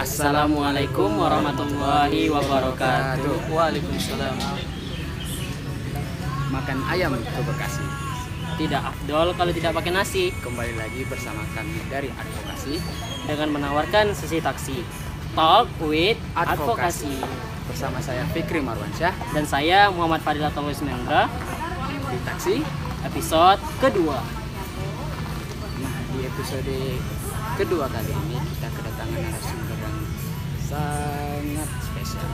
Assalamualaikum warahmatullahi wabarakatuh. Waalaikumsalam. Makan ayam ke Bekasi. Tidak afdol kalau tidak pakai nasi. Kembali lagi bersama kami dari Advokasi Dengan menawarkan sesi taksi Talk with Advokasi. Bersama saya Fikri Marwansyah Dan saya Muhammad Fadil Atawis Mendra. di taksi. Episode kedua. Nah, di episode kedua kali ini kita kedatangan narasumber yang sangat spesial.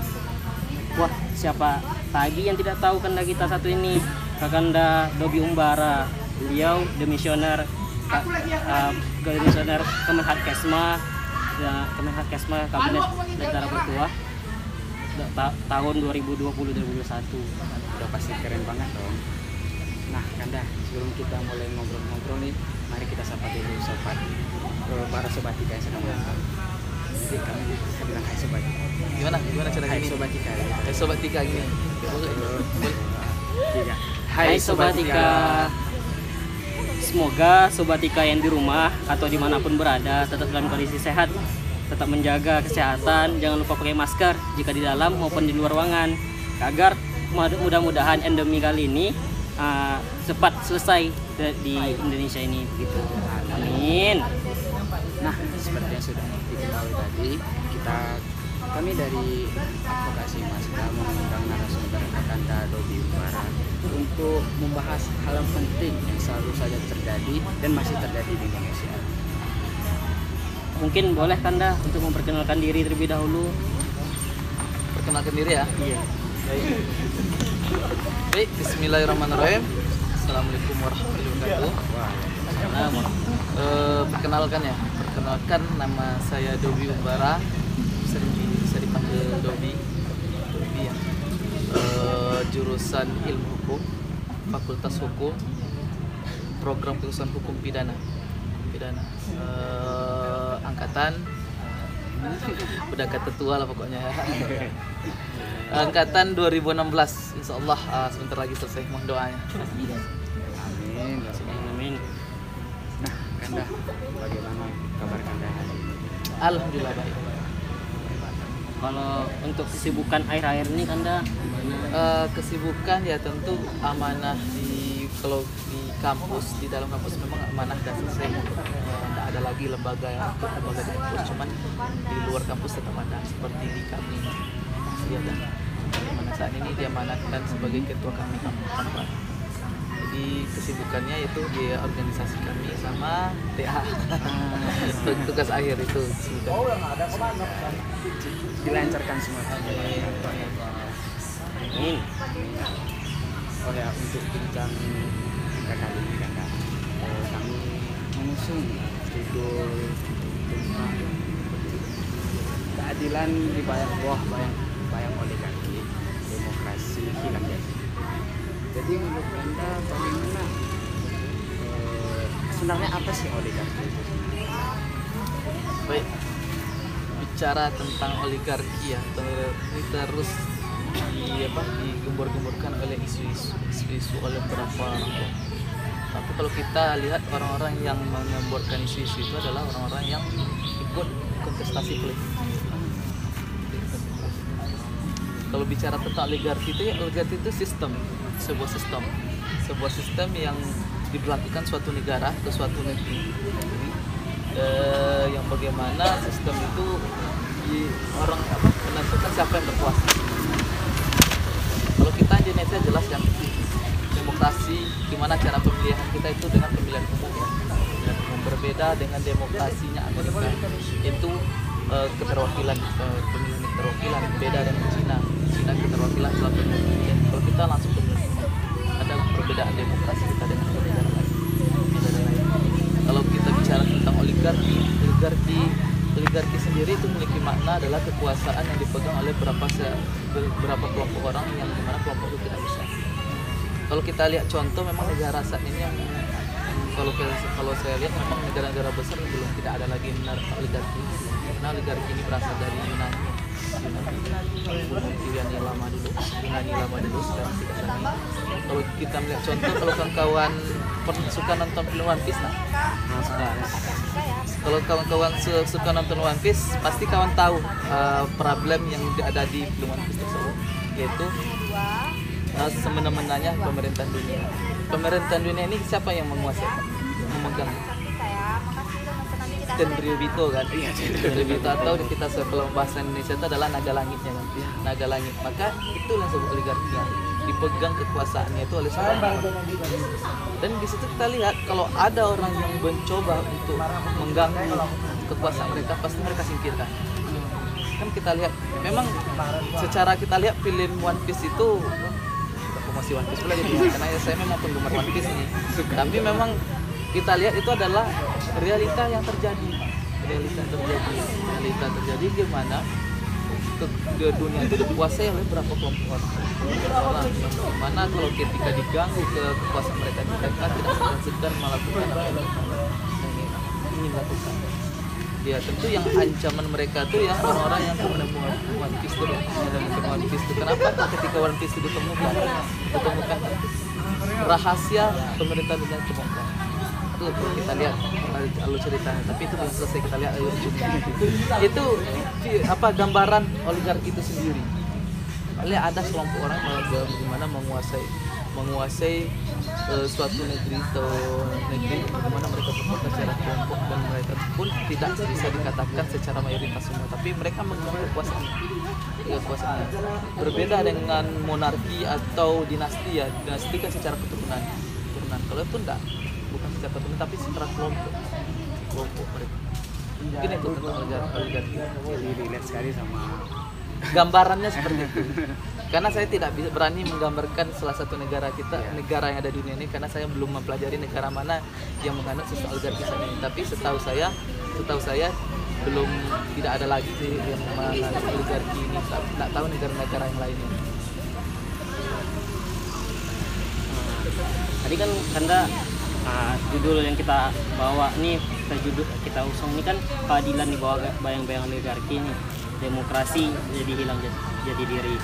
Wah, siapa lagi yang tidak tahu Kanda kita satu ini? Kakanda Dobi Umbara. Beliau demisioner Komisioner Kemenhadkesma Kabinet Negara Bertuah tahun 2020-2021. Udah pasti keren banget dong. Nah, Kanda, sebelum kita mulai ngobrol-ngobrol nih, mari kita sapa dulu para sobat Tika yang sedang menonton. Jadi kami bilang hai sobat. Gimana cara Hai gini? sobat Tika. Sobat Tika gini. Tiga. Hai Sobat Tika. Semoga Sobat Tika yang di rumah atau dimanapun berada tetap dalam kondisi sehat. Tetap menjaga kesehatan, jangan lupa pakai masker jika di dalam maupun di luar ruangan. Agar mudah-mudahan endemi kali ini cepat selesai di Indonesia ini begitu. Amin. Nah, seperti yang sudah diketahui tadi, kami dari Advokasi Masda mengundang narasumber Kakanda Dobi Umbara untuk membahas hal yang penting yang selalu saja terjadi dan masih terjadi di Indonesia. Mungkin boleh Kanda untuk memperkenalkan diri terlebih dahulu. Perkenalkan diri ya. Iya. Baik, bismillahirrahmanirrahim. Assalamualaikum warahmatullahi wabarakatuh. Perkenalkan nama saya Dobi Umbara. Bisa dipanggil Dobi ya. Jurusan Ilmu Hukum, Fakultas Hukum, Program Khususan Hukum Pidana. Angkatan udah kata tua lah pokoknya. Angkatan 2016, insyaallah sebentar lagi selesai, mohon doanya. Amin. Amin. Nah, Kanda, bagaimana kabar Kanda hari ini? Alhamdulillah baik. Kalau untuk kesibukan akhir-akhir ini Kanda gimana? Kesibukan ya tentu amanah kalau di kampus, di dalam kampus memang amanah dan selesai. Tidak ada lagi lembaga di kampus, cuman di luar kampus tetap ada, seperti di kami masih ada. Dimana saat ini diamanatkan sebagai ketua kami kampus. Jadi kesibukannya itu di organisasi kami sama TA. Tugas akhir itu Dilancarkan semua. Amin. Oh ya, untuk bincang kali ini Kanda, kami mengusung judul tentang keadilan di bayang oligarki, demokrasi hilang jati. Jadi menurut Kanda bagaimana sebenarnya apa sih oligarki itu? baik. Bicara tentang oligarki ya, ini terus digembor-gemborkan oleh isu-isu oleh beberapa orang. Tapi kalau kita lihat orang-orang yang mengemborkan isu-isu itu adalah orang-orang yang ikut kontestasi politik. Kalau bicara tentang oligarki itu sebuah sistem yang diberlakukan suatu negara atau suatu negeri. Yang bagaimana sistem itu menentukan siapa yang berkuasa. Kalau kita di Indonesia jelas kan demokrasi, gimana cara pemilihan kita itu dengan pemilihan umum ya. Pemilihan umum berbeda dengan demokrasinya Amerika. Itu keterwakilan pemilihan keterwakilan beda dengan Cina keterwakilan dalam pemilihan. Kalau kita langsung pemilihan ada perbedaan demokrasi kita dengan perbedaan lain. Kalau kita bicara tentang oligarki sendiri itu memiliki makna adalah kekuasaan yang dipegang oleh beberapa kelompok orang yang dimana kelompok itu tidak besar. Kalau kita lihat contoh, memang negara saat ini yang kalau saya lihat memang negara-negara besar belum tidak ada lagi oligarki. Karena oligarki ini berasal dari Yunani lama dulu sekarang tidak lagi. Kalau kita melihat contoh, kalau kawan-kawan suka nonton film One Piece, Kalau kawan-kawan suka nonton One Piece, pasti kawan tahu problem yang ada di film One Piece tersebut, yaitu semena-menanya pemerintahan dunia. Pemerintahan dunia ini siapa yang menguasai, memegang? Tenryubito kan? Tenryubito, atau kita kalau bahasa Indonesia itu adalah naga langitnya kan? Naga langit. Maka itu yang disebut oligarki, yang dipegang kekuasaannya itu oleh seorang. Dan di situ kita lihat kalau ada orang yang mencoba untuk mengganggu kekuasaan mereka, pasti mereka singkirkan. Kan kita lihat, memang secara kita lihat film One Piece itu, aku masih One Piece pula gitu, karena saya memang penggemar One Piece nih. Tapi memang kita lihat itu adalah realita yang terjadi. Realita terjadi gimana dunia itu dikuasai oleh berapa kelompok orang. Mana kalau ketika diganggu ke kekuasaan mereka tidak segan melakukan apa yang ingin lakukan. Ya tentu yang ancaman mereka tuh yang orang-orang yang menemukan One Piece itu. Kenapa? Ketika One Piece itu ditemukan rahasia pemerintahan dunia ditemukan. Itu kita lihat alur ceritanya, tapi itu belum selesai, kita lihat alur ceritanya. Itu apa gambaran oligarki itu sendiri. Lihat ada sekelompok orang bagaimana menguasai suatu negeri atau negeri, bagaimana mereka berkota secara kelompok, dan mereka pun tidak bisa dikatakan secara mayoritas semua, tapi mereka memegang kekuasaan. Berbeda dengan monarki atau dinasti, ya dinasti kan secara keturunan. Kalau itu enggak, bukan secara keturunan tapi secara kelompok mereka. Mungkin itu tentang oligarki. Jadi relate sekali sama gambarannya seperti itu. Karena saya tidak bisa berani menggambarkan salah satu negara negara yang ada di dunia ini, karena saya belum mempelajari negara mana yang menganut sistem oligarki ini. Tapi setahu saya belum, tidak ada lagi sih yang menganut oligarki ini. Tak tahu negara-negara yang lainnya. Tadi kan Kanda judul yang kita bawa nih, kita usung ini kan keadilan di bawah bayang-bayang oligarki nih, demokrasi jadi hilang jadi diri.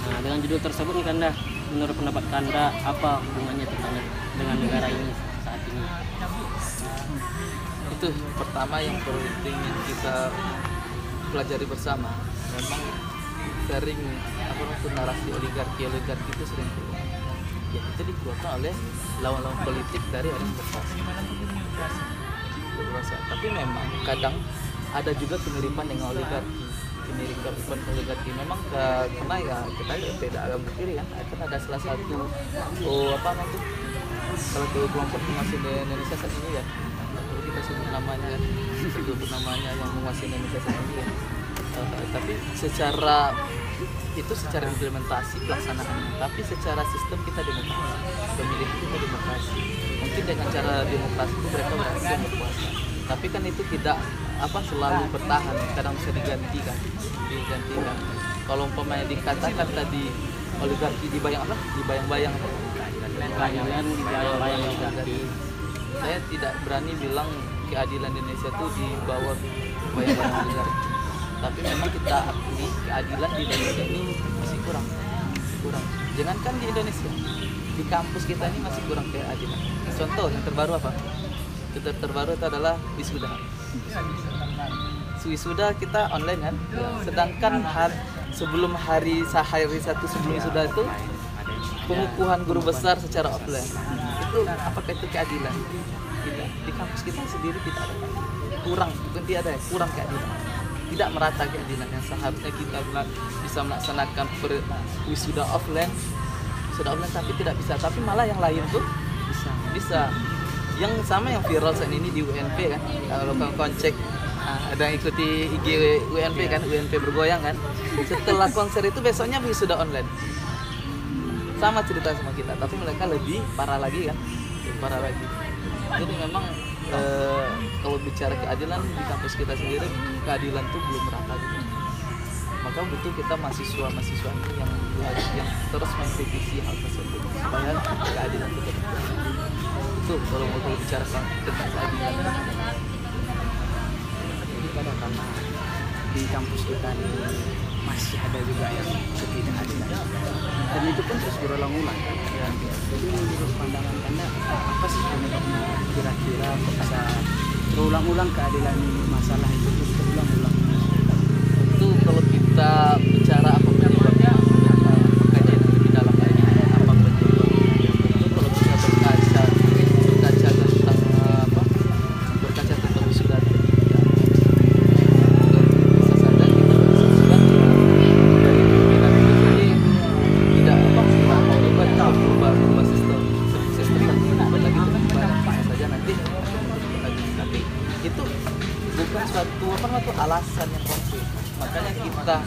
Nah, dengan judul tersebut nih Kanda, menurut pendapat Kanda apa hubungannya dengan negara ini saat ini? Itu pertama yang penting yang kita pelajari bersama. Memang sering narasi oligarki itu sering keluar. Ya, itu dikeluarkan oleh lawan-lawan politik dari orang berkuasa. Tapi memang kadang ada juga kemiripan dengan oligarki. Memang karena ya kita beda agama kiri kan. Kan ada salah satu kalau kelompok penguasa Indonesia saat ini ya, kita sebut namanya yang menguasai Indonesia saat ini ya. Tapi secara implementasi pelaksanaan, tapi secara sistem kita demokrasi, pemilihan kita demokrasi. Mungkin dengan cara demokrasi itu mereka berhasil berkuasa, tapi kan itu tidak selalu bertahan, kadang bisa digantikan. Kalau umpamanya dikatakan tadi oligarki dibayang-bayang oligarki, saya tidak berani bilang keadilan Indonesia itu di bawah bayang-bayang oligarki. Tapi memang kita akui keadilan di Indonesia ini masih kurang. Jangankan di Indonesia, di kampus kita ini masih kurang keadilan. Contoh yang terbaru apa? Terbaru itu adalah wisuda kita online kan, sedangkan sebelum hari satu sebelum wisuda itu pengukuhan guru besar secara offline. Itu apakah itu keadilan? Tidak. Di kampus kita sendiri tidak ada. Kurang keadilan. Tidak merata keadilan yang seharusnya kita bisa melaksanakan wisuda offline tapi tidak bisa. Tapi malah yang lain tuh bisa. Yang sama yang viral saat ini di UNP kan, kalau kawan cek ada yang ikuti IG UNP kan, UNP bergoyang kan. Setelah konser itu besoknya wisuda online. Sama cerita sama kita, tapi mereka lebih parah lagi kan, Jadi memang kalau bicara keadilan di kampus kita sendiri, keadilan itu belum merata gitu. Maka butuh kita mahasiswa ini yang terus mengkritisi hal tersebut supaya keadilan itu terjadi. Itu kalau mau bicara tentang keadilan. Jadi karena di kampus kita ini masih ada juga yang ketidakadilan, dan itu pun terus berulang-ulang kan? Jadi menurut pandangan Anda apa sih penyebabnya kira-kira bisa terulang-ulang keadilan ini, masalah itu terus terulang-ulang. Itu kalau kita bicara apa penyebabnya, kajian yang lebih dalam lagi apa penyebabnya, itu kalau kita berkaca tentang apa, berkaca tentang wisuda ketiga, bisa saja kita wisuda dari pimpinan itu sendiri tidak apa berubah sistem berubah lagi perubahan, bisa saja nanti akan berubah lagi, tapi itu bukan suatu apa namanya alasan yang konkret. Makanya kita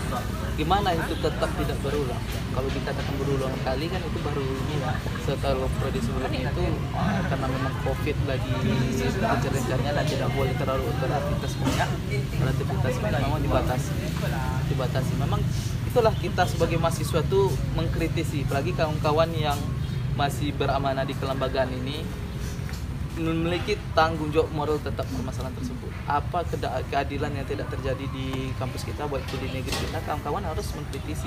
gimana itu tetap tidak berulang. Kalau dikatakan berulang kali kan itu baru ini ya. Setelah periode sebelumnya itu karena memang COVID lagi gencar-gencarnya dan tidak boleh terlalu beraktivitas banyak, beraktivitas memang dibatasi. Memang itulah kita sebagai mahasiswa tuh mengkritisi, apalagi kawan-kawan yang masih beramanah di kelembagaan ini memiliki tanggung jawab moral tetap permasalahan tersebut. Apa keadilan yang tidak terjadi di kampus kita, baik itu di negeri kita, kawan-kawan harus mengkritisi.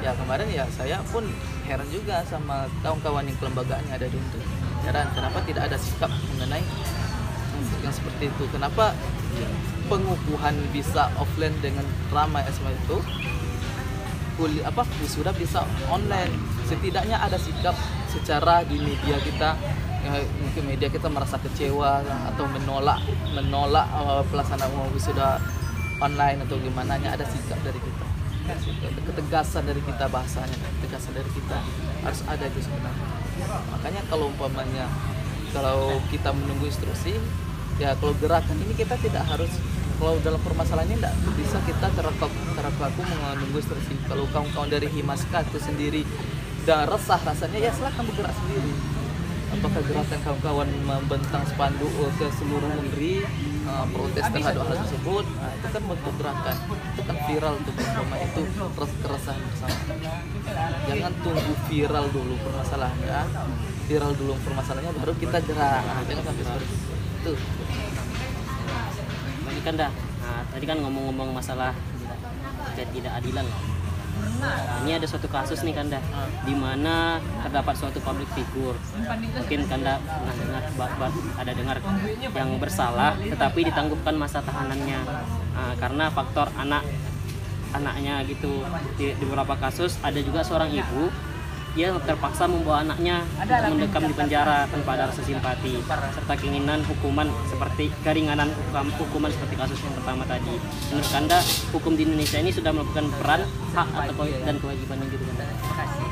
Ya kemarin ya saya pun heran juga sama kawan-kawan yang kelembagaan yang ada di Untut. Heran kenapa tidak ada sikap mengenai yang seperti itu. Kenapa pengukuhan bisa offline dengan ramai semua itu, wisuda bisa online. Setidaknya ada sikap secara di media kita. Mungkin media kita merasa kecewa atau menolak pelaksanaan wisuda online atau gimana, ada sikap dari kita, ketegasan dari kita, bahasanya ketegasan dari kita harus ada itu sebenarnya. Makanya kalau umpamanya kalau kita menunggu instruksi, ya kalau gerakan ini kita tidak harus, kalau dalam permasalahan ini tidak bisa kita terpaku menunggu instruksi. Kalau kawan-kawan dari Himaska itu sendiri dan resah rasanya, ya silahkan bergerak sendiri. Apakah gerakan kawan-kawan membentang spanduk ke seluruh negeri protes terhadap hal tersebut, itu kan bentuk gerakan, itu kan viral untuk bersama, itu keresahan bersama. Jangan tunggu viral dulu permasalahannya, baru kita gerak. Jangan sampai seperti itu. Tadi kan tadi kan ngomong-ngomong masalah ketidakadilan. Nah, ini ada suatu kasus nih Kanda, di mana terdapat suatu public figure, mungkin Kanda pernah dengar yang bersalah tetapi ditangguhkan masa tahanannya karena faktor anaknya gitu. Di beberapa kasus ada juga seorang ibu, dia terpaksa membawa anaknya untuk mendekam di penjara tanpa ada rasa simpati serta keinginan hukuman seperti keringanan hukuman seperti kasus yang pertama tadi. Menurut Kanda, hukum di Indonesia ini sudah melakukan peran, hak atau dan kewajibannya gitu Kanda?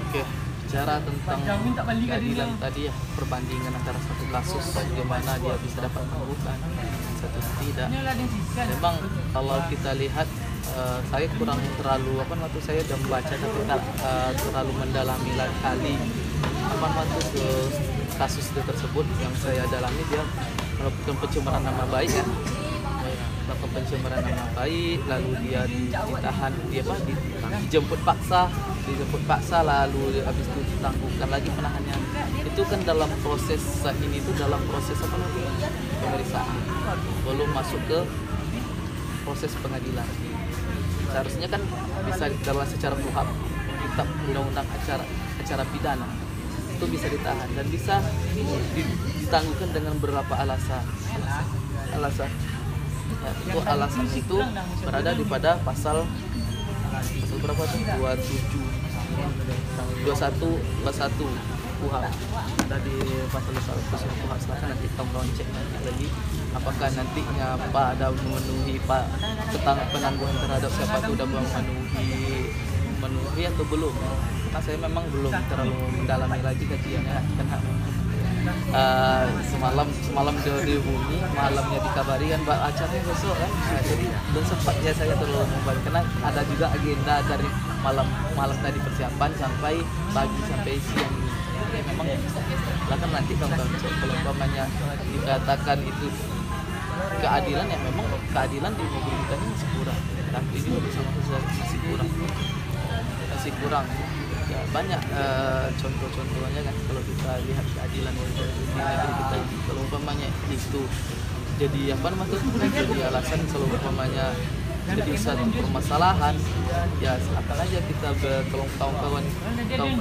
Oke, bicara tentang keadilan tadi ya, perbandingan antara satu kasus bagaimana dia bisa dapat melakukan satu tidak. Memang kalau kita lihat saya kurang terlalu saya sudah membaca tapi terlalu mendalami kali ke kasus itu tersebut. Yang saya dalami, dia melakukan pencemaran nama baik ya, melakukan pencemaran nama baik, lalu dia ditahan, dijemput paksa, lalu habis itu ditangguhkan lagi penahannya. Itu kan dalam proses ini itu dalam proses pemeriksaan, belum masuk ke proses pengadilan. Seharusnya kan bisa dalam secara KUHP, kitab undang-undang acara pidana, itu bisa ditahan dan bisa ditangguhkan dengan beberapa alasan. Ya, itu alasan itu berada di pada pasal berapa tuh? 21 KUHP. Ada di pasal 21 KUHP. Silakan nanti kawan-kawan cek lagi apakah nantinya ada memenuhi penangguhan terhadap siapa itu sudah memenuhi atau belum. Karena saya memang belum terlalu mendalami lagi kajiannya, karena semalam dihubungi, malamnya dikabari kan acaranya besok kan. Jadi belum sempat ya saya terlalu membalik, karena ada juga agenda dari malam tadi persiapan sampai pagi sampai siang. Ya memang silakan nanti kawan-kawan cek, kalau umpamanya dikatakan itu keadilan, ya memang keadilan di negeri kita ini masih kurang. Tapi ini masih kurang. Ya banyak contoh-contohnya kan kalau kita lihat keadilan di negeri kita ini. Kalau umpamanya itu jadi jadi alasan, kalau umpamanya jadi satu permasalahan, ya silakan aja kita kalau kawan-kawan yang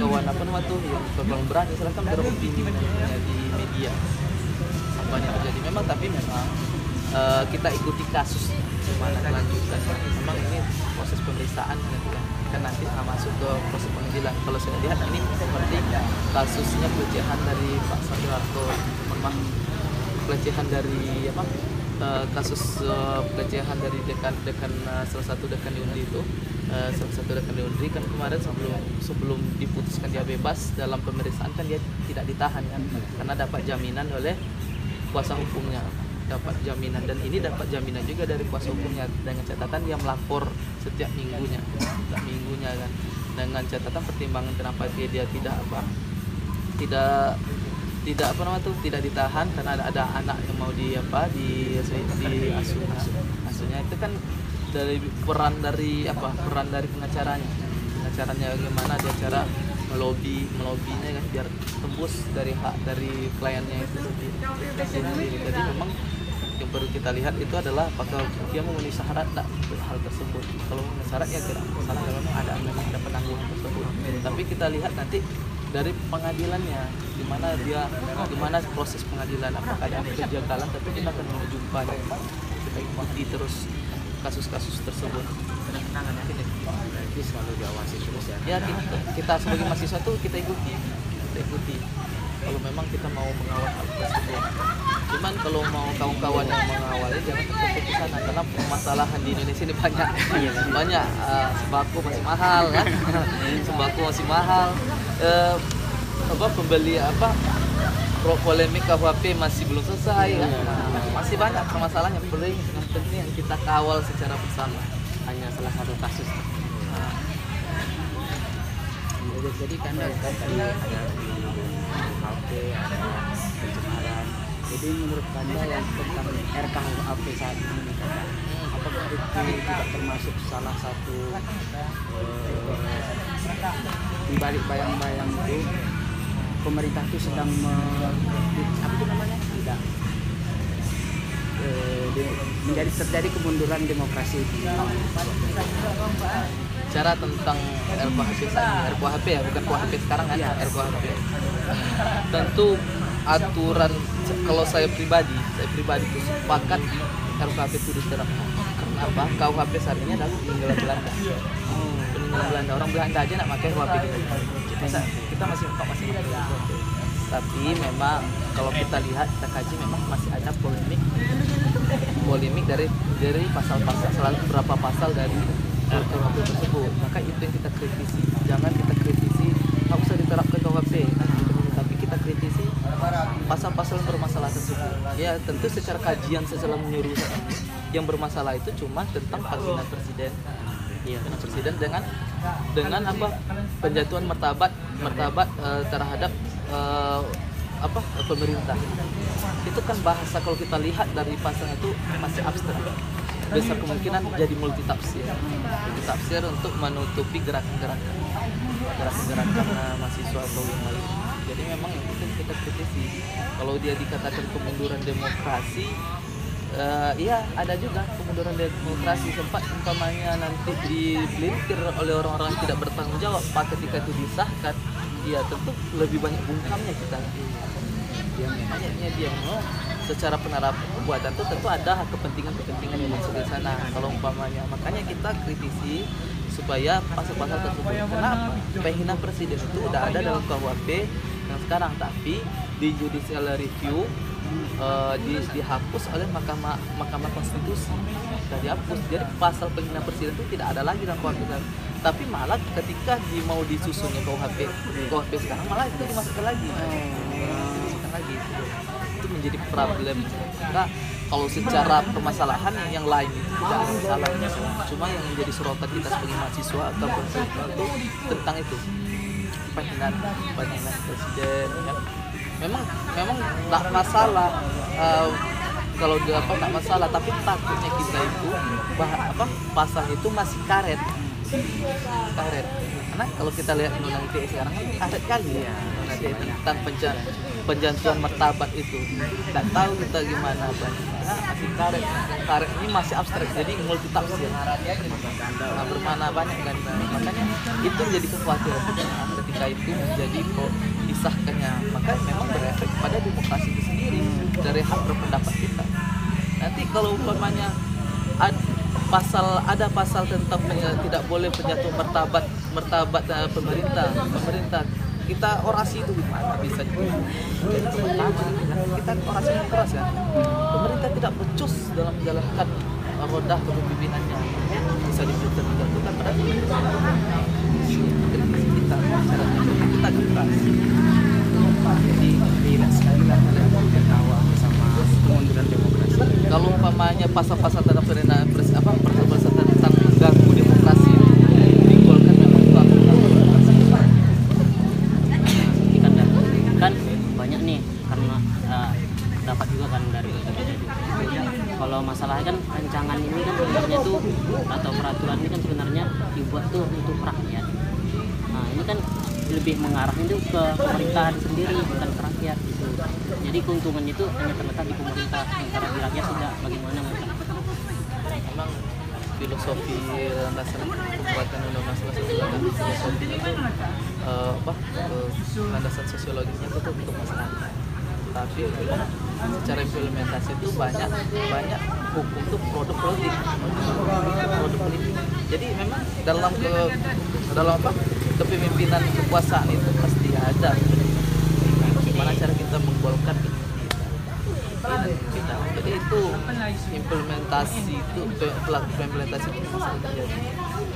berani silakan beropini di media. banyak terjadi memang, tapi memang kita ikuti kasus gimana kelanjutan. Memang ini proses pemeriksaan kan nanti masuk ke proses pengadilan. Kalau saya lihat ini seperti kasusnya pelecehan dari Pak Suharto, pelecehan dari apa, kasus pelecehan dari dekan salah satu dekan di Unri itu, salah satu dekan di Unri kan kemarin sebelum diputuskan dia bebas, dalam pemeriksaan kan dia tidak ditahan kan, karena dapat jaminan oleh kuasa hukumnya, dapat jaminan, dan ini dapat jaminan juga dari kuasa hukumnya dengan catatan dia melapor setiap minggunya kan, dengan catatan pertimbangan kenapa dia tidak tidak ditahan karena ada anak yang mau asuhnya itu kan dari peran dari pengacaranya gimana dia cara melobinya kan biar tembus dari hak dari kliennya itu sendiri. Jadi memang yang perlu kita lihat itu adalah apakah dia memenuhi syarat tak untuk hal tersebut. Kalau memenuhi syarat ya tidak masalah, kalau memang ada penangguhan tersebut. Tapi kita lihat nanti dari pengadilannya gimana proses pengadilan, apakah ada kejanggalan, tapi kita akan menjumpai, kita ikuti terus kasus-kasus tersebut. Berarti selalu diawasi terus Ya kita sebagai mahasiswa tuh kita ikuti. Kalau memang kita mau mengawal hal tersebut. Cuman kalau mau kawan-kawan yang mengawalnya jangan terfokus ke sana, karena permasalahan di Indonesia ini banyak. Sembako masih mahal kan, pembeli polemik KUHP masih belum selesai kan? Masih banyak permasalahan yang penting yang kita kawal secara bersama. Hanya salah satu kasus. Jadi kan tadi ada KUHP, ada pencemaran. Jadi menurut Anda yang tentang RKUHP saat ini, apakah itu tidak termasuk salah satu di balik bayang-bayang itu pemerintah itu sedang terjadi kemunduran demokrasi di Cara tentang RKUHP ya, bukan KUHP sekarang kan, RKUHP. Tentu aturan, kalau saya pribadi itu sepakat RKUHP itu diterapkan. Karena apa? KUHP saat ini adalah peninggalan Belanda. Orang Belanda aja nak pakai KUHP kita masih pakai KUHP. Tapi memang kalau kita lihat, kita kaji, memang masih ada polemik dari pasal-pasal, beberapa pasal dari KUHP tersebut. Maka itu yang kita kritisi. Jangan kita kritisi nggak usah diterapkan KUHP, tapi kita kritisi pasal-pasal yang bermasalah tersebut. Ya tentu secara kajian secara menyeluruh, yang bermasalah itu cuma tentang penghinaan presiden, dengan apa, penjatuhan martabat terhadap pemerintah. Itu kan bahasa, kalau kita lihat dari pasal itu masih abstrak. Besar kemungkinan jadi multitafsir untuk menutupi gerakan-gerakan mahasiswa atau yang lain. Jadi memang yang penting kita kritisi. Kalau dia dikatakan kemunduran demokrasi, iya ada juga kemunduran demokrasi. Sempat umpamanya nanti dibelintir oleh orang-orang yang tidak bertanggung jawab. Ketika itu disahkan, ya tentu lebih banyak bungkamnya kita. Dia mau secara penerapan perbuatan itu tentu ada kepentingan yang masuk di sana. Kalau umpamanya, makanya kita kritisi supaya pasal-pasal tersebut. Kenapa? Penghinaan presiden itu udah ada dalam KUHP yang sekarang, tapi di judicial review dihapus oleh Mahkamah Konstitusi. Sudah dihapus. Jadi pasal penghinaan presiden itu tidak ada lagi dalam KUHP. Tapi malah ketika mau disusunnya KUHP sekarang, malah itu dimasukkan lagi. Itu menjadi problem. Karena kalau secara permasalahan yang lain itu tidak ada masalah. Cuma yang menjadi sorotan kita sebagai mahasiswa atau pemerintah itu tentang itu penghinaan presiden. Ya. Memang tak masalah. Kalau tak masalah, tapi takutnya kita itu pasal itu masih karet. Karena kalau kita lihat undang ITE sekarang kan karet kali ya. Tentang penjatuhan martabat itu, tidak tahu kita gimana masih karet ini masih abstrak, jadi multitafsir, bermana banyak kan. Makanya itu menjadi kekhawatiran ketika itu menjadi disahkannya, maka memang berefek pada demokrasi itu sendiri. Dan dari hak berpendapat kita. Nanti kalau umpamanya ada pasal tentang tidak boleh menjatuh martabat pemerintah, kita orasi itu gimana bisa jadi pertama kita orasi yang keras kan. Pemerintah tidak becus dalam menjalankan roda kepemimpinannya, bisa dijatuhkan pada kita kita keras. Jadi tidak sekali lah kalian tertawa bersama kemunduran demokrasi. Kalau umpamanya pasal-pasal tentang pasal-pasal tentang mengganggu demokrasi digolkan memang itu akan mengganggu demokrasi. Kan banyak nih karena dapat juga kan dari kalau masalahnya kan rancangan ini kan sebenarnya tuh atau peraturan ini kan sebenarnya dibuat tuh untuk rakyat. Nah ini kan lebih mengarah itu ke pemerintahan sendiri bukan ke rakyat gitu. Jadi keuntungannya itu hanya terletak di pemerintah, sementara di rakyat tidak bagaimana mereka. Memang filosofi landasan pembuatan undang-undang dan filosofinya itu landasan sosiologisnya itu untuk masyarakat. Tapi secara implementasi itu banyak hukum itu produk politik. Jadi memang dalam kepemimpinan kekuasaan itu pasti ada gimana cara kita menggolkan kita. Jadi itu implementasi itu masalah terjadi.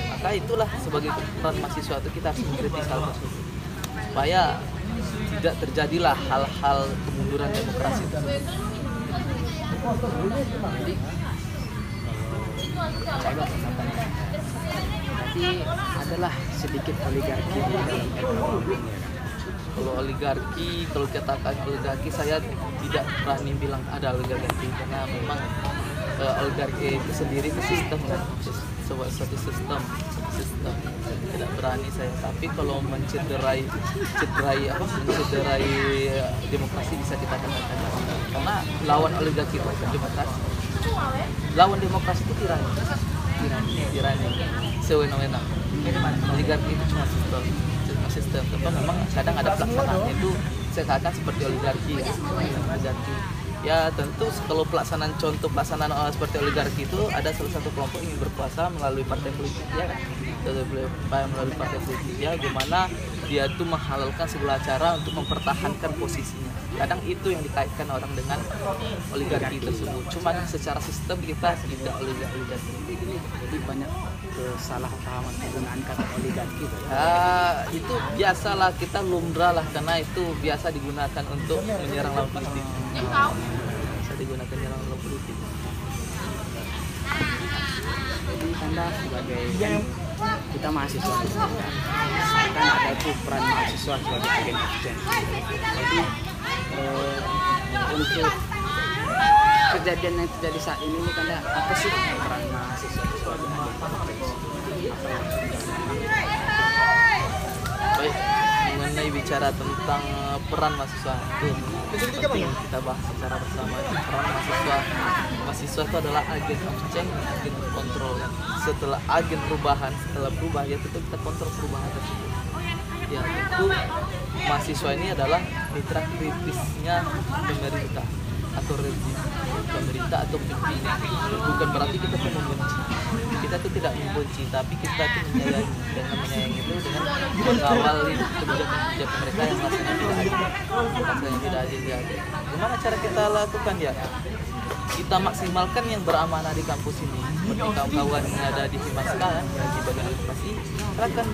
Maka itulah sebagai peran mahasiswa itu kita harus mengkritis hal tersebut supaya tidak terjadilah hal-hal kemunduran demokrasi tersebut. Berarti adalah sedikit oligarki di dalam ekonomi. Kalau oligarki, kalau katakan oligarki, saya tidak berani bilang ada oligarki karena memang oligarki itu sendiri itu sistem, suatu sistem tidak berani saya. Tapi kalau mencederai demokrasi bisa kita katakan, karena lawan oligarki itu demokrasi, lawan demokrasi itu tirani, sewenang-wenang. Oligarki itu cuma sistem, tapi memang kadang ada pelaksanaan itu saya katakan seperti oligarki ya tentu kalau pelaksanaan seperti oligarki itu ada salah satu kelompok yang berkuasa melalui partai politik ya kan, melalui partai politik ya, gimana dia tuh menghalalkan segala cara untuk mempertahankan posisinya. Kadang itu yang dikaitkan orang dengan oligarki tersebut. Cuma secara sistem kita tidak oligarki. Jadi banyak kesalahpahaman penggunaan kata oligarki. Itu biasalah, kita lumrah lah karena itu biasa digunakan untuk menyerang lawan politik. Bisa digunakan menyerang lawan politik. Jadi Anda sebagai kita mahasiswa kan ada itu peran mahasiswa sebagai agen exchange. Jadi untuk kejadian yang terjadi saat ini kan apa sih peran mahasiswa sebagai agen exchange? Baik, mengenai bicara tentang peran mahasiswa itu penting kita bahas secara bersama. Peran mahasiswa itu adalah agen exchange, agen kontrol. Setelah agen perubahan, setelah berubah ya tentu kita kontrol perubahan tersebut. Ya tentu mahasiswa ini adalah mitra kritisnya pemerintah atau rezim pemerintah atau pimpinan. Bukan berarti kita tuh membenci. Kita tuh tidak membenci, tapi kita tuh menyayangi. Dengan menyayangi itu dengan mengawali kebijakan mereka yang rasanya tidak adil. Gimana cara kita lakukan ya? Kita maksimalkan yang beramanah di kampus ini, seperti kawan-kawan yang ada di Himaska yang di bagian administrasi, akan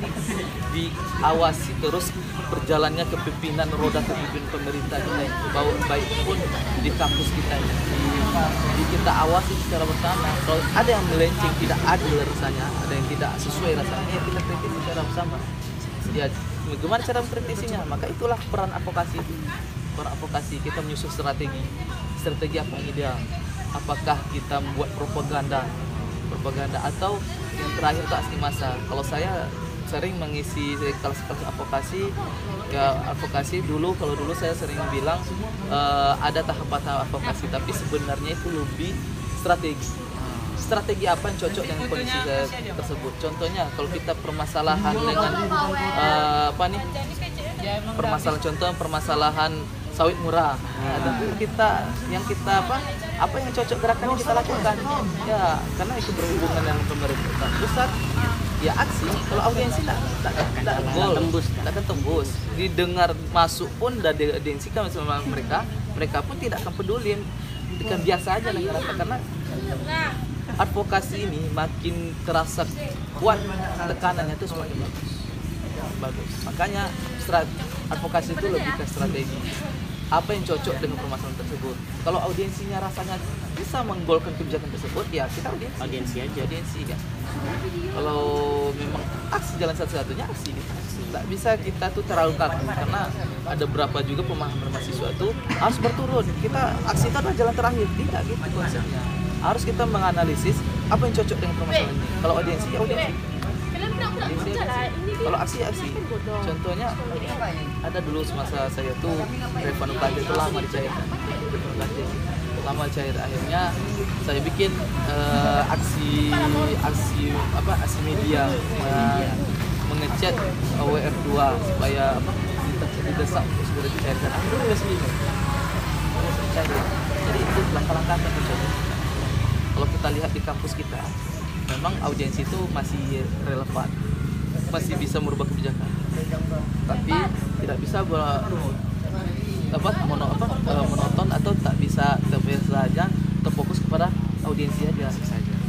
diawasi terus berjalannya kepemimpinan roda kepemimpinan pemerintah kita ini, baik pun di kampus kita ini. Jadi kita awasi secara bersama. Kalau ada yang melenceng tidak adil rasanya, ada yang tidak sesuai rasanya, ya kita kritis secara bersama. Ya, bagaimana cara mengkritisinya? Maka itulah peran advokasi. Peran advokasi kita menyusun strategi apa yang ideal. Apakah kita membuat propaganda atau yang terakhir itu aksi massa. Kalau saya sering mengisi kelas-kelas advokasi dulu saya sering bilang ada tahapan advokasi, tapi sebenarnya itu lebih strategi apa yang cocok dengan kondisi tersebut. Contohnya kalau kita permasalahan dengan permasalahan sawit murah. Tapi yang kita apa yang cocok gerakan yang kita lakukan ya, karena itu berhubungan dengan pemerintah pusat ya aksi. Kalau audiensi tak akan tembus didengar masuk pun dari audiensi kan sama mereka pun tidak akan peduli, kan biasa aja negara, karena advokasi ini makin terasa kuat tekanannya itu semakin bagus. Makanya advokasi itu lebih ke strategi. Apa yang cocok dengan permasalahan tersebut. Kalau audiensinya rasanya bisa menggolkan kebijakan tersebut, ya kita audiensi kan. Kalau memang aksi jalan satu-satunya aksi gitu. Tak bisa kita tuh terlalu kaku, karena ada berapa juga pemahaman mahasiswa itu harus berturun. Kita aksi itu adalah jalan terakhir, tidak gitu konsepnya. Harus kita menganalisis apa yang cocok dengan permasalahan ini. Kalau audiensi ya audiensi. Kalau aksi. Contohnya ada dulu semasa saya tuh Revano Plaza itu lama dicairkan. Akhirnya saya bikin aksi media mengechat WR2 supaya didesak untuk segera dicairkan. Akhirnya jadi itu langkah-langkah tertentu. Kalau kita lihat di kampus kita, memang audiensi itu masih relevan, masih bisa merubah kebijakan, tapi tidak bisa monoton atau tak bisa aja terfokus kepada audiensi aja.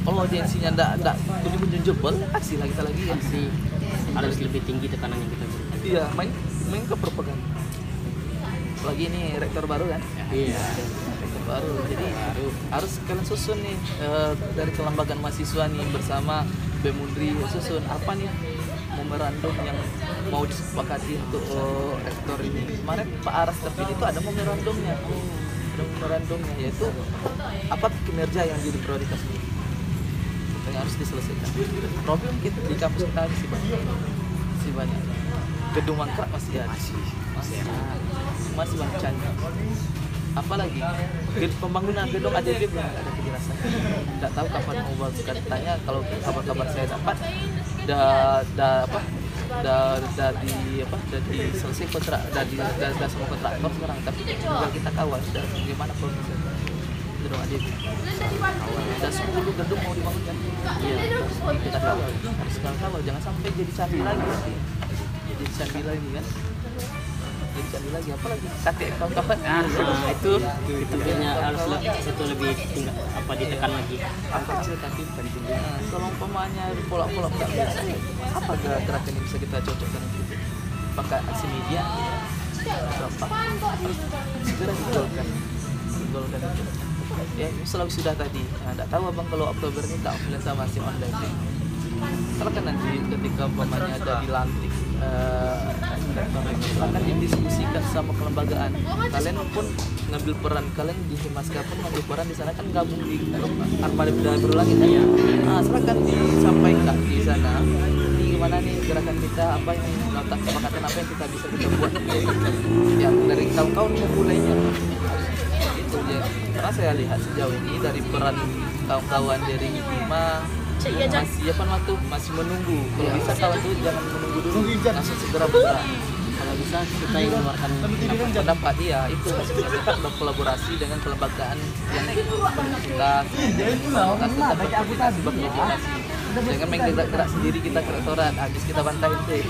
Kalau audiensinya tidak kunjung jebol, aksi lagi ya. Harus lebih tinggi tekanan yang kita berikan. Iya, main ke propaganda. Lagi ini rektor baru kan? Iya. Baru, jadi harus kalian susun nih dari kelembagaan mahasiswa nih bersama BEM Undri, susun apa nih memorandum yang mau disepakati untuk rektor ini. Kemarin Pak Aras terpilih itu ada memorandumnya, yaitu apa kinerja yang jadi prioritas yang harus diselesaikan. Problem kita di kampus kita masih banyak. Gedung mangkrak masih ada, masih banyak canda. Apalagi pembangunan gedung ADB belum ada kejelasan. Tidak tahu kapan mau bangun. Tanya kalau kabar saya dapat dari selesai kontrak dari semua kontraktor sekarang, tapi tinggal kita kawal dan bagaimana prosesnya gedung ADB. Ada 10 gedung mau dibangunkan. Iya, kita kawal, jangan sampai jadi candi lagi nanti. Jadi candi lagi kan. Jadi lagi apa lagi KTM kawan-kawan itu harus lebih tinggal ditekan lagi kecil tapi penting. Kalau umpamanya pola-pola tak biasa, apa gerakan yang bisa kita cocokkan gitu? Pakai aksi media berapa harus segera digolkan itu. Ya selalu sudah tadi. Tidak tahu abang kalau Oktober ini tak offline sama si online. Kalau kan nanti ketika umpamanya ada dilantik akan didiskusikan sama kelembagaan. Kalian pun ngambil peran, kalian di Himaska pun ngambil peran di sana, kan gabung di Armada Budaya Berulangit ya. Silakan disampaikan di sana. Ini gimana nih gerakan kita, apa yang nota kesepakatan apa yang kita bisa buat ya dari kawan-kawan memulainya. Itu ya. Karena saya lihat sejauh ini dari peran kawan-kawan dari Hima masih menunggu. Kalau bisa kawan tuh jangan menunggu dulu, langsung segera bergerak. Kalau bisa kita yang mengeluarkan pendapat dia itu kita berkolaborasi dengan kelembagaan yang universitas berkolaborasi. Jangan main gerak sendiri kita ke rektorat, habis kita bantai deh.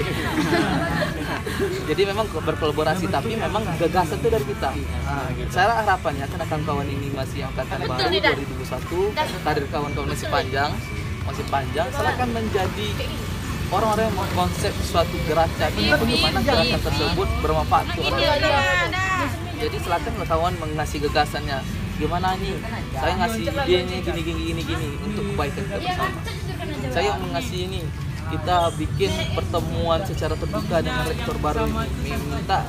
Jadi memang berkolaborasi, tapi memang gagasan itu dari kita. Saya harapannya karena kawan-kawan ini masih angkatan baru 2021, karir kawan-kawan masih panjang, silakan menjadi orang-orang yang mengkonsep suatu gerakan, bagaimana gerakan tersebut bermanfaat untuk orang lain. Jadi silakan kawan mengasih gagasannya, gimana nih saya ngasih idenya gini untuk kebaikan kita bersama. Saya mengasih ini, kita bikin pertemuan secara terbuka dengan rektor baru ini, minta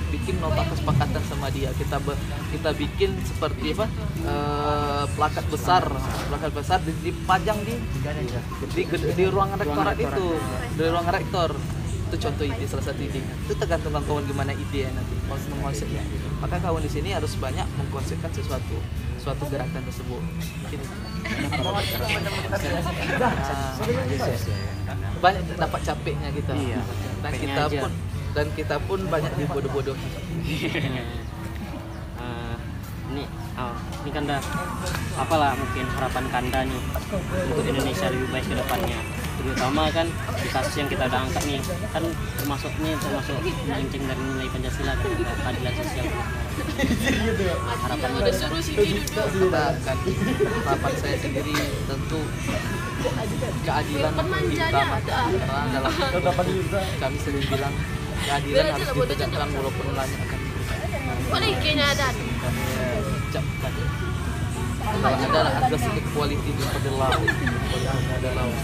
bikin nota kesepakatan sama dia. Kita bikin seperti plakat besar dipajang di ruangan rektorat itu, di ruangan rektor. Itu contoh ide, salah satu ide. Itu tergantung kawan gimana ide nanti mengkonsepnya. Maka kawan di sini harus banyak mengkonsepkan suatu gerakan tersebut. Banyak dapat capeknya kita. Dan kita pun banyak dibodoh-bodoh. Ini Kanda, apalah mungkin harapan Kanda nih untuk Indonesia lebih baik ke depannya, terutama kan di kasus yang kita udah angkat nih kan termasuk melenceng dari nilai Pancasila kan, keadilan sosial. Harapannya harapan saya sendiri tentu keadilan utama, karena dalam kami sering bilang keadilan harus ditegakkan walaupun lain akan adalah atas equality pada law itu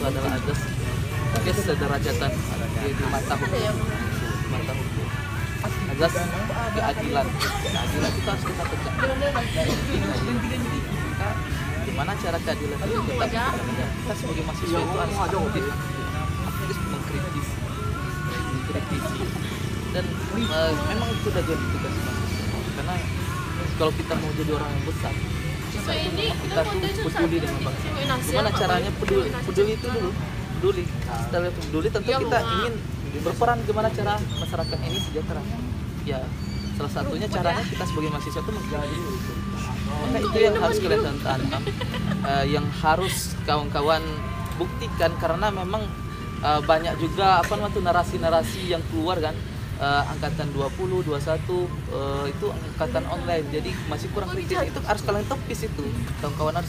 adalah atas kesederajatan di mata hukum, atas keadilan itu harus kita tegakkan. Gimana cara keadilan itu tetap kita sebagai mahasiswa itu harus aktif mengkritisi dan memang itu udah jadi tugas mahasiswa, karena kalau kita mau jadi orang yang besar kita tuh peduli dengan bangsa. Gimana caranya peduli itu dulu, setelah peduli tentu kita ingin berperan gimana cara masyarakat ini sejahtera. Ya salah satunya caranya kita sebagai mahasiswa itu menjadi maka itu yang harus kalian tanam, yang harus kawan-kawan buktikan, karena memang banyak juga narasi-narasi yang keluar kan. Angkatan 20, 21 itu angkatan online, jadi masih kurang kritis. Itu harus kalian tepis, itu kawan-kawan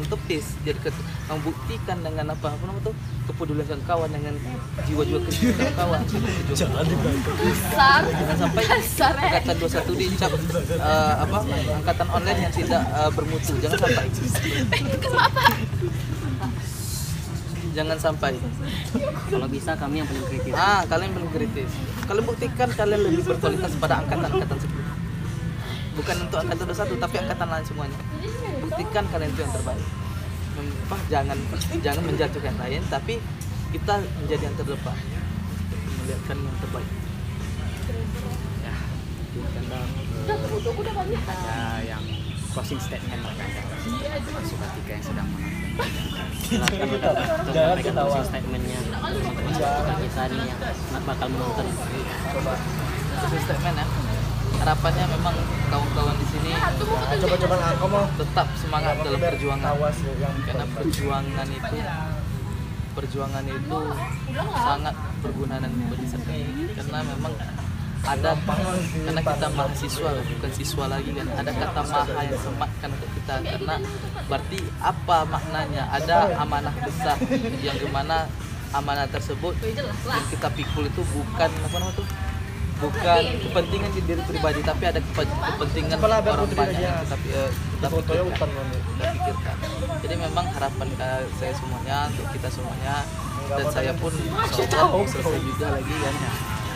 tepis, jadi membuktikan dengan kepedulian kawan dengan jiwa-jiwa kritis kawan. Jangan sampai angkatan 21 dicap angkatan online yang tidak bermutu. Jangan sampai. Kalau bisa kami yang paling kritis. Kalian paling kritis. Kalian buktikan kalian lebih berkualitas pada angkatan sebelumnya. Bukan untuk angkatan 21 tapi angkatan lain semuanya. Buktikan kalian itu yang terbaik. Jangan menjatuhkan lain, tapi kita menjadi yang terdepan. Melihatkan yang terbaik. Ya, ada yang closing statement Sobat Tika yang sedang menonton. Silakan untuk menyampaikan closing statementnya kita nih yang bakal menonton. Closing statement ya. Harapannya memang kawan-kawan di sini tetap semangat dalam perjuangan, karena perjuangan itu sangat berguna dan berdasar, karena memang ada, karena kita mahasiswa bukan siswa lagi kan, ada kata maha yang sematkan untuk kita, karena berarti apa maknanya, ada amanah besar yang dimana amanah tersebut yang kita pikul itu bukan bukan kepentingan diri pribadi, tapi ada kepentingan orang banyak yang kita pikirkan. Jadi memang harapan saya semuanya, untuk kita semuanya, dan saya pun insyaallah selesai juga lagi kan,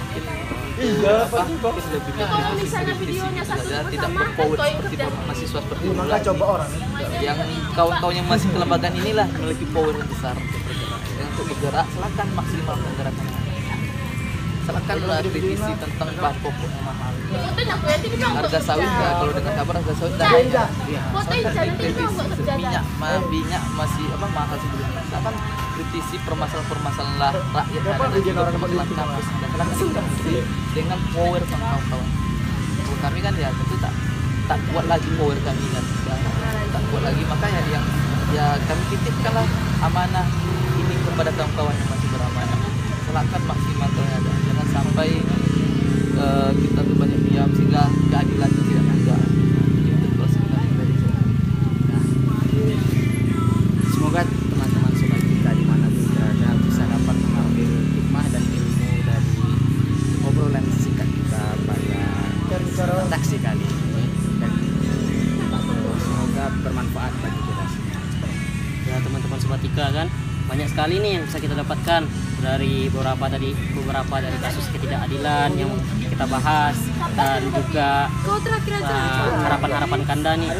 mungkin lebih saja, tidak berpower seperti mahasiswa seperti dulu lagi. Yang kawan-kawan yang masih kelembagaan inilah memiliki power yang besar untuk bergerak. Silakan maksimalkan gerakan, silakan kritisi tentang bahan pokok yang mahal, harga sawit kalau dengar kabar harga sawit dah naik ya. Silakan dikritisi, minyak masih mahal sebelumnya. Silakan kritisi permasalahan rakyat yang ada di permasalahan kampus, dan silakan dengan power kawan-kawan. Kami kan ya tentu tak kuat lagi power kami kan, tak kuat lagi, makanya yang kami titipkanlah amanah ini kepada kawan-kawan yang masih beramanah. Silakan maksimalkan ada, jangan sampai kita tuh banyak diam sehingga keadilan itu tidak ada. Itu proses dari saya. Semoga teman-teman Sobat Tika dimanapun berada bisa dapat mengambil hikmah dan ilmu dari obrolan singkat kita pada redaksi kali ini, dan semoga bermanfaat bagi kita semua. Ya teman-teman Sobat Tika kan, banyak sekali nih yang bisa kita dapatkan dari beberapa dari kasus ketidakadilan yang kita bahas, dan juga harapan-harapan Kanda nih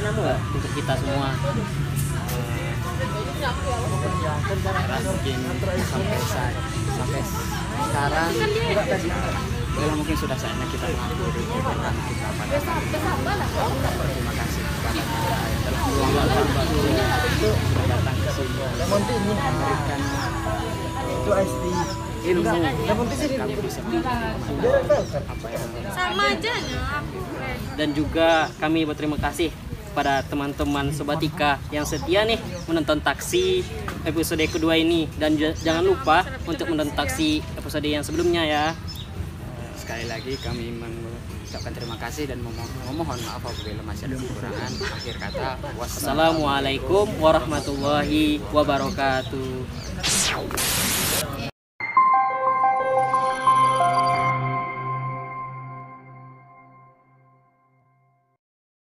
untuk kita semua. Mungkin sampai sekarang mungkin sudah saatnya kita mengakhiri obrolan kita pada terima kasih kepada Anda yang telah meluangkan waktu sudah datang ke sini memberikan ilmu kami bisa apa yang Dan juga kami berterima kasih pada teman-teman Sobat Ika yang setia nih menonton Taksi episode kedua ini, dan jangan lupa untuk menonton Taksi episode yang sebelumnya ya. Sekali lagi kami mengucapkan terima kasih dan memohon maaf apabila masih ada kekurangan. Akhir kata, Wassalamualaikum warahmatullahi wabarakatuh.